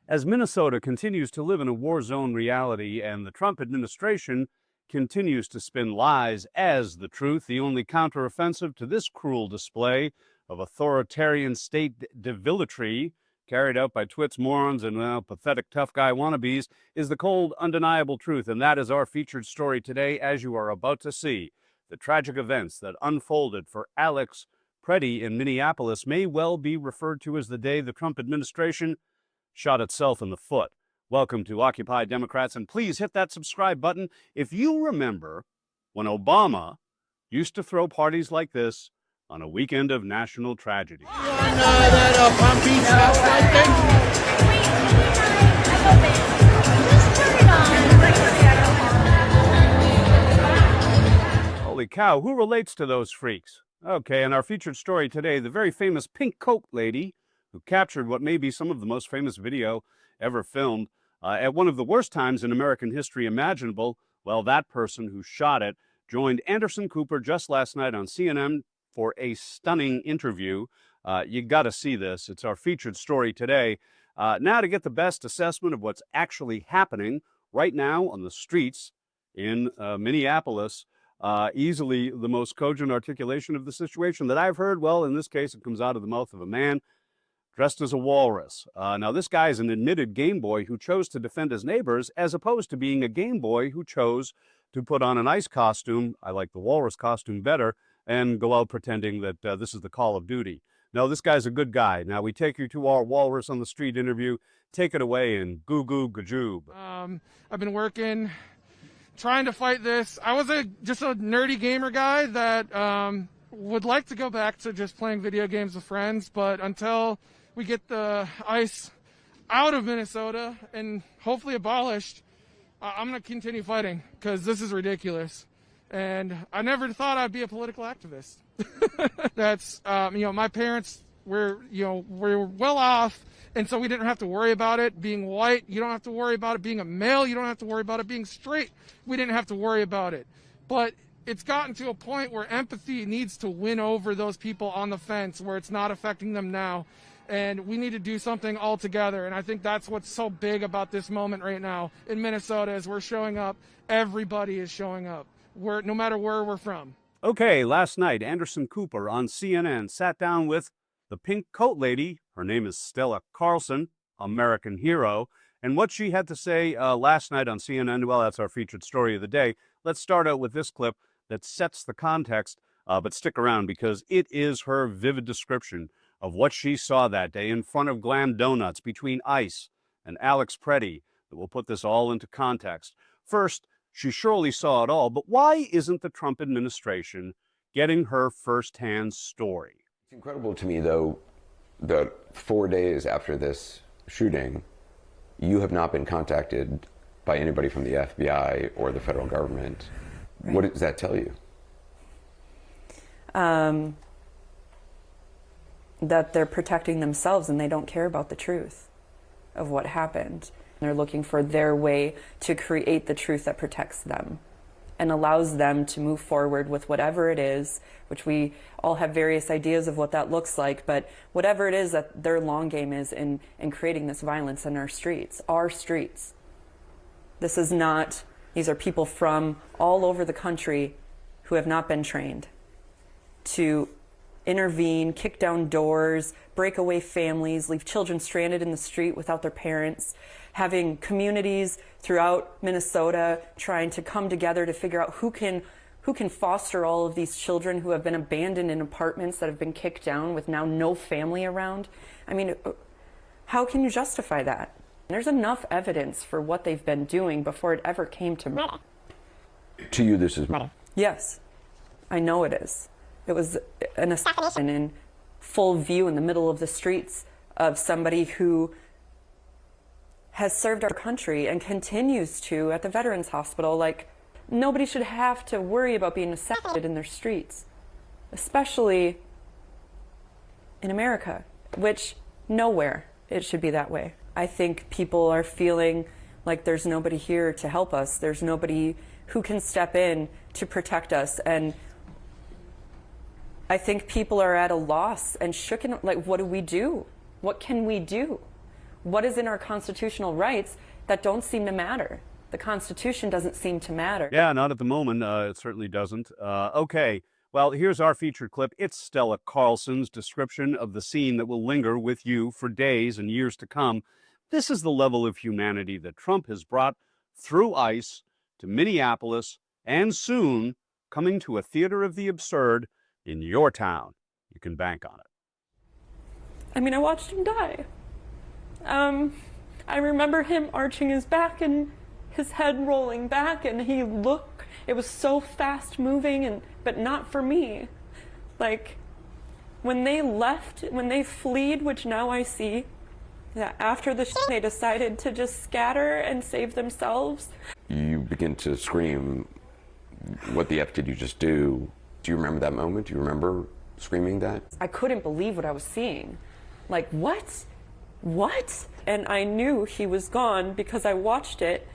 As Minnesota continues to live in a war zone reality and the Trump administration continues to spin lies as the truth, the only counteroffensive to this cruel display of authoritarian state deviltry carried out by twits, morons, and pathetic tough guy wannabes is the cold, undeniable truth. And that is our featured story today, as you are about to see. The tragic events that unfolded for Alex Preddy in Minneapolis may well be referred to as the day the Trump administration shot itself in the foot. Welcome to Occupy Democrats, and please hit that subscribe button if you remember when Obama used to throw parties like this on a weekend of national tragedy. Holy cow, who relates to those freaks? Okay, in our featured story today, the very famous pink coat lady who captured what may be some of the most famous video ever filmed at one of the worst times in American history imaginable. Well, that person who shot it joined Anderson Cooper just last night on CNN for a stunning interview. You got to see this. It's our featured story today. Now to get the best assessment of what's actually happening right now on the streets in Minneapolis, easily the most cogent articulation of the situation that I've heard. Well, in this case, it comes out of the mouth of a man dressed as a walrus. Now, this guy is an admitted game boy who chose to defend his neighbors, as opposed to being a game boy who chose to put on an ice costume, I like the walrus costume better, and go out pretending that this is the Call of Duty. No, this guy's a good guy. Now, we take you to our Walrus on the Street interview. Take it away and goo-goo gajoob. I've been working, trying to fight this. I was just a nerdy gamer guy that would like to go back to just playing video games with friends, but until we get the ice out of Minnesota and hopefully abolished, I'm going to continue fighting because this is ridiculous. And I never thought I'd be a political activist. That's, my parents were well off, and so we didn't have to worry about it being white. You don't have to worry about it being a male. You don't have to worry about it being straight. We didn't have to worry about it. But it's gotten to a point where empathy needs to win over those people on the fence where it's not affecting them now. And we need to do something all together. And I think that's what's so big about this moment right now in Minnesota is we're showing up. Everybody is showing up, no matter where we're from. Okay, last night, Anderson Cooper on CNN sat down with the pink coat lady. Her name is Stella Carlson, American hero. And what she had to say last night on CNN, well, that's our featured story of the day. Let's start out with this clip that sets the context, but stick around because it is her vivid description of what she saw that day in front of Glam Donuts between ICE and Alex Preddy that will put this all into context. First, she surely saw it all, but why isn't the Trump administration getting her firsthand story? It's incredible to me, though, that 4 days after this shooting, you have not been contacted by anybody from the FBI or the federal government. Right. What does that tell you? That they're protecting themselves and they don't care about the truth of what happened. They're looking for their way to create the truth that protects them and allows them to move forward with whatever it is, which we all have various ideas of what that looks like, but whatever it is that their long game is in creating this violence in our streets. This is not, these are people from all over the country who have not been trained to intervene, kick down doors, break away families, leave children stranded in the street without their parents, having communities throughout Minnesota trying to come together to figure out who can foster all of these children who have been abandoned in apartments that have been kicked down with now no family around. I mean, how can you justify that? There's enough evidence for what they've been doing before it ever came to me. To you, this is murder. Yes, I know it is. It was an assassination in full view in the middle of the streets of somebody who has served our country and continues to at the Veterans Hospital. Like, nobody should have to worry about being assassinated in their streets, especially in America, which nowhere it should be that way. I think people are feeling like there's nobody here to help us. There's nobody who can step in to protect us. And I think people are at a loss and shooken, like, what do we do? What can we do? what is in our constitutional rights that don't seem to matter. The Constitution doesn't seem to matter. Yeah, not at the moment. It certainly doesn't. Okay, well, here's our featured clip. It's Stella Carlson's description of the scene that will linger with you for days and years to come. This is the level of humanity that Trump has brought through ICE to Minneapolis and soon coming to a theater of the absurd in your town. You can bank on it. I mean, I watched him die. I remember him arching his back and his head rolling back, and it was so fast moving, but not for me. Like, when they left, when they fled, which now I see, that after the they decided to just scatter and save themselves. You begin to scream, "What the F did you just do?" Do you remember that moment? Do you remember screaming that? I couldn't believe what I was seeing. Like, what? What? And I knew he was gone because I watched it.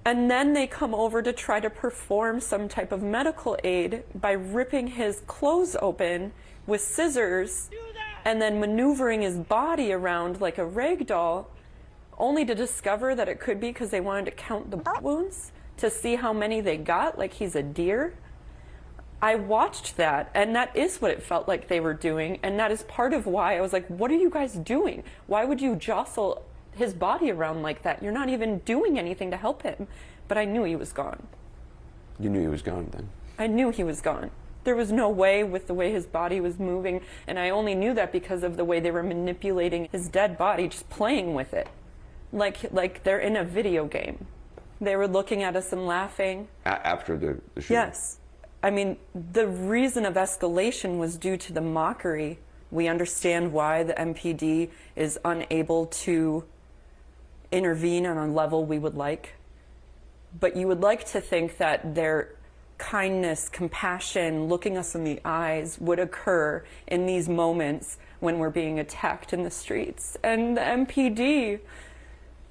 And then they come over to try to perform some type of medical aid by ripping his clothes open with scissors and then maneuvering his body around like a rag doll, only to discover that it could be because they wanted to count the bullet wounds to see how many they got, like he's a deer. I watched that, and that is what it felt like they were doing, and that is part of why I was like, what are you guys doing? Why would you jostle his body around like that? You're not even doing anything to help him. But I knew he was gone. You knew he was gone then? I knew he was gone. There was no way with the way his body was moving, and I only knew that because of the way they were manipulating his dead body, just playing with it. Like they're in a video game. They were looking at us and laughing. After the shooting? Yes. I mean, the reason of escalation was due to the mockery. We understand why the MPD is unable to intervene on a level we would like. But you would like to think that their kindness, compassion, looking us in the eyes would occur in these moments when we're being attacked in the streets. And the MPD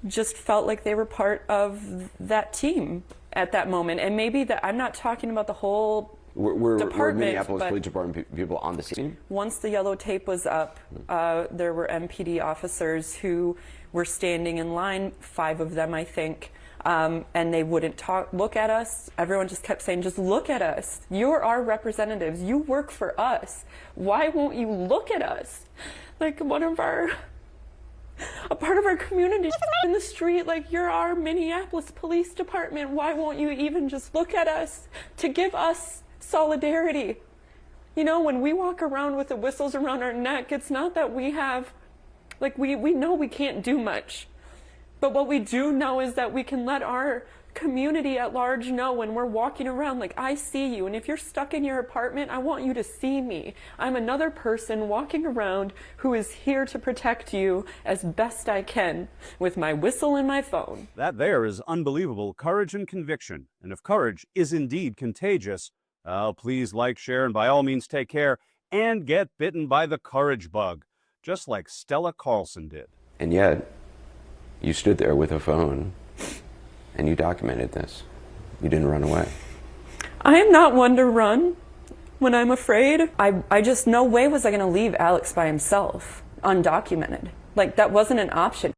just felt like they were part of that team at that moment. And maybe that, I'm not talking about the whole department. Were Minneapolis Police Department people on the scene? Once the yellow tape was up, there were MPD officers who were standing in line, 5 of them, I think, and they wouldn't look at us. Everyone just kept saying, just look at us. You're our representatives. You work for us. Why won't you look at us? Like a part of our community in the street, like, you're our Minneapolis Police Department. Why won't you even just look at us to give us solidarity? You know, when we walk around with the whistles around our neck, it's not that we have, like, we know we can't do much. But what we do know is that we can let our community at large know when we're walking around, like, I see you, and if you're stuck in your apartment, I want you to see me. I'm another person walking around who is here to protect you as best I can with my whistle and my phone. That there is unbelievable courage and conviction. And if courage is indeed contagious, please like, share, and by all means take care and get bitten by the courage bug, just like Stella Carlson did. And yet, you stood there with a phone and you documented this. You didn't run away. I am not one to run when I'm afraid. I just, no way was I going to leave Alex by himself, undocumented. Like, that wasn't an option.